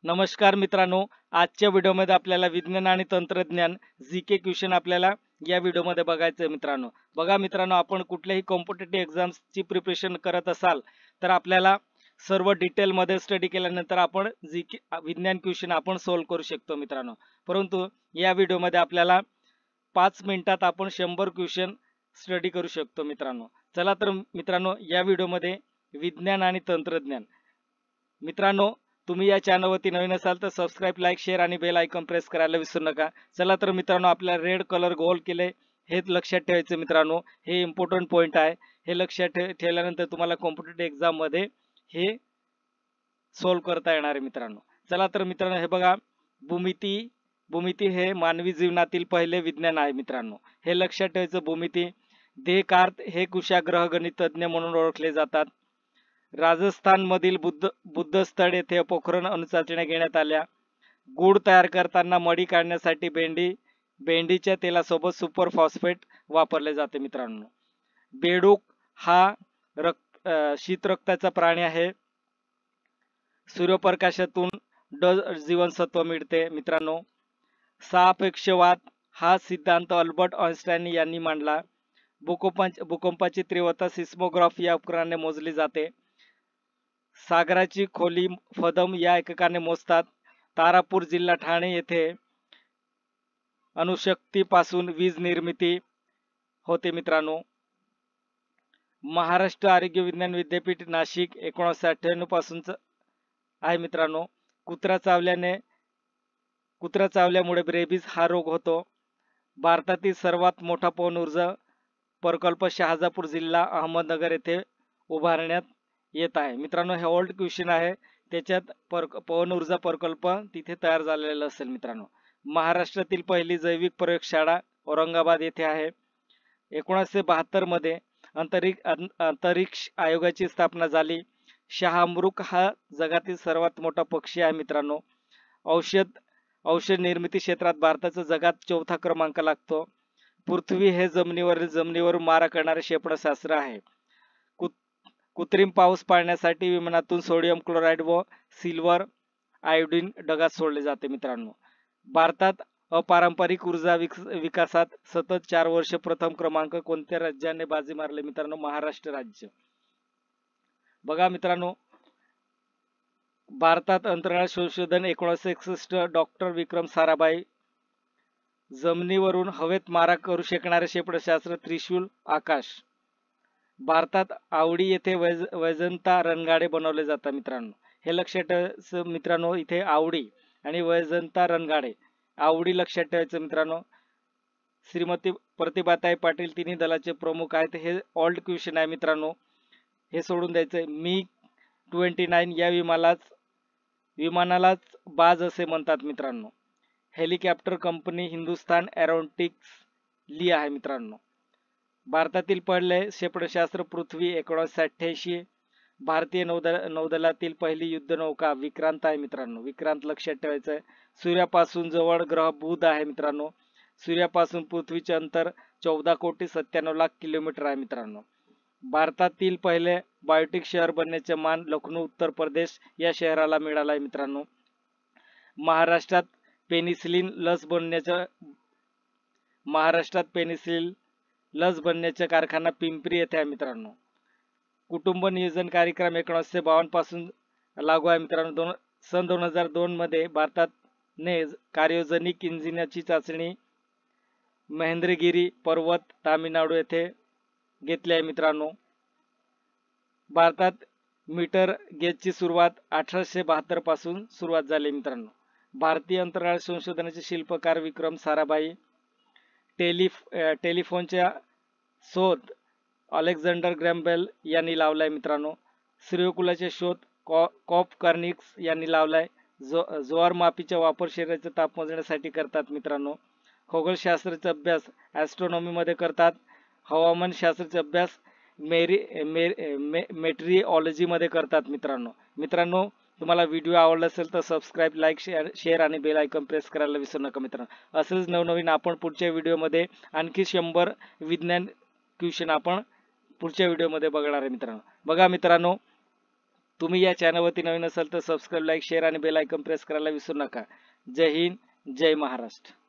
नमस्कार मित्रांनो, आजच्या व्हिडिओमध्ये आपल्याला विज्ञान आणि तंत्रज्ञान जीके क्वेश्चन आपल्याला या व्हिडिओमध्ये बघायचं आहे मित्रांनो। बघा मित्रांनो, आपण कुठल्याही कॉम्पिटिटिव्ह एक्झाम्सची प्रिपरेशन करत असाल तर आपल्याला सर्व डिटेल मध्ये स्टडी केल्यानंतर आपण जीके विज्ञान क्वेश्चन आपण सॉल्व्ह करू शकतो मित्रांनो। परंतु या व्हिडिओमध्ये आपल्याला 5 मिनिटात आपण 100 क्वेश्चन स्टडी करू शकतो मित्रांनो। चला तर मित्रांनो, या व्हिडिओमध्ये विज्ञान आणि तंत्रज्ञान। मित्रांनो, तुम्ही या चॅनलवरती नवीन असाल तर सबस्क्राइब, लाईक, शेअर आणि बेल आयकॉन प्रेस करायला विसरू नका। चला तर मित्रांनो, आपल्याला रेड कलर गोल केले हे लक्षात ठेवायचं मित्रांनो, हे इम्पॉर्टंट पॉइंट आहे। हे लक्षात ठेवल्यानंतर तुम्हाला कॉम्पिटिटिव्ह एक्झाम मध्ये हे सॉल्व्ह करता येणार आहे मित्रांनो। चला तर मित्रांनो, हे बघा, भूमिती हे मानवी जीवनातील पहिले विज्ञान आहे मित्रांनो। हे लक्षात ठेवायचं। भूमिती। देकार्त हे कुशाग्र गणितज्ञ म्हणून ओळखले जातात। राजस्थान मधील बुद्ध स्थळ येथे पोखरण अणुचाचण्या घेण्यात आल्या। गुळ तयार करताना मडी काढण्यासाठी भेंडीच्या तेलासोबत सुपर फॉस्फेट वापरले जाते मित्रांनो। बेडूक हा शीत रक्ताचा प्राणी आहे। सूर्यप्रकाशातून ड जीवनसत्व मिळते मित्रांनो। सापेक्षवाद हा सिद्धांत अल्बर्ट आइन्स्टाईन यांनी मांडला। भूकंपाची तीव्रता सिस्मोग्राफ या उपकरणाने मोजली जाते। सागराची खोली फदम या एककाने मोजतात। तारापूर जिल्हा ठाणे येथे अणुशक्तीपासून वीज निर्मिती होते मित्रांनो। महाराष्ट्र आरोग्य विज्ञान विद्यापीठ नाशिक 1998 पासून आहे मित्रांनो। कुत्रा चावल्यामुळे रेबीज हा रोग होतो। भारतातील सर्वात मोठा पवन ऊर्जा प्रकल्प शहाजापूर जिल्हा अहमदनगर येथे उभारण्यात येत आहे मित्रांनो। हे ओल्ड क्वेश्चन आहे, त्याच्यात पवन ऊर्जा प्रकल्प तिथे तयार झालेला असेल मित्रांनो। महाराष्ट्रातील पहिली जैविक प्रयोगशाळा औरंगाबाद येथे आहे। 1972 मध्ये अंतरिक्ष आयोगाची स्थापना झाली। शहामृग हा जगातील सर्वात मोठा पक्षी आहे मित्रांनो। औषध निर्मिती क्षेत्रात भारताचा जगात 4था क्रमांक लागतो। पृथ्वी हे जमिनीवर मारा करणारे क्षेपणास्त्र आहे। कृत्रिम पाऊस पाडण्यासाठी विमानातून सोडियम क्लोराईड व सिल्वर आयोडीन ढगात सोडले जाते मित्रांनो। भारतात अपारंपरिक ऊर्जा विकासात सतत 4 वर्ष प्रथम क्रमांक कोणत्या राज्याने बाजी मारले मित्रांनो? महाराष्ट्र राज्य। बघा मित्रांनो, भारतात अंतराळ संशोधन 1961 डॉक्टर विक्रम साराभाई। जमिनीवरून हवेत मारा करू शकणारे क्षेपणास्त्र त्रिशूल आकाश। भारतात आवडी येथे वैजंता रणगाडे बनवले जातात मित्रांनो। हे लक्षात ठेवायचं मित्रांनो, इथे आवडी आणि वैजंता रणगाडे। आवडी लक्षात ठेवायचं मित्रांनो। श्रीमती प्रतिभाताई पाटील तिन्ही दलाचे प्रमुख आहेत। हे ओल्ड क्वेश्चन आहे मित्रांनो, हे सोडून द्यायचंय। MiG-29 या विमानालाच बाज असे म्हणतात मित्रांनो। हेलिकॉप्टर कंपनी हिंदुस्तान एरोनॉटिक्स ली आहे मित्रांनो। भारतातील पहिले क्षेपणास्त्र पृथ्वी 1988। भारतीय नौदलातील पहिली युद्धनौका विक्रांत आहे मित्रांनो। विक्रांत लक्षात ठेवायचं। सूर्यापासून जवळ ग्रह बुध आहे मित्रांनो। सूर्यापासून पृथ्वीचे अंतर 14,97,00,000 किलोमीटर आहे मित्रांनो। भारतातील पहिले बायोटिक शहर बनण्याचे मान लखनौ उत्तर प्रदेश या शहराला मिळाला आहे मित्रांनो। महाराष्ट्रात पेनिसिलिन लस बनण्याचा कारखाना पिंपरी येथे आहे मित्रांनो। कुटुंब नियोजन कार्यक्रम 1952 पासून लागू आहे मित्रांनो। सन 2002 मध्ये भारताने क्रायोजेनिक इंजिनची चाचणी महेंद्रगिरी पर्वत तामिळनाडू येथे घेतली आहे मित्रांनो। भारतात मीटर गेजची सुरुवात 1872 पासून सुरुवात झाली मित्रांनो। भारतीय अंतराळ संशोधनाचे शिल्पकार विक्रम साराभाई। टेलिफोनच्या शोध अलेक्झांडर ग्रॅहम बेल यांनी लावलाय मित्रांनो। सूर्यकुलाचे शोध कॉपरनिकस यांनी लावलाय। ज्वार मापीचा वापर शरीराचे ताप मोजण्यासाठी करतात मित्रांनो। खगोलशास्त्राचा अभ्यास ॲस्ट्रॉनॉमी मध्ये करतात। हवामान शास्त्राचा अभ्यास मेट्रिओलॉजी मध्ये करतात मित्रांनो। तुम्हाला व्हिडिओ आवडला असेल तर सबस्क्राइब, लाईक, शेअर आणि बेल आयकॉन प्रेस करायला विसरू नका मित्रांनो। असंच नवनवीन आपण पुढच्या व्हिडिओमध्ये आणखी 100 विज्ञान क्वेश्चन आपण पुढच्या व्हिडिओमध्ये बघणार आहे मित्रांनो। बघा मित्रांनो, तुम्ही या चॅनलवरती नवीन असाल तर सबस्क्राईब, लाईक, शेअर आणि बेल आयकॉन प्रेस करायला विसरू नका. जय हिंद, जय महाराष्ट्र.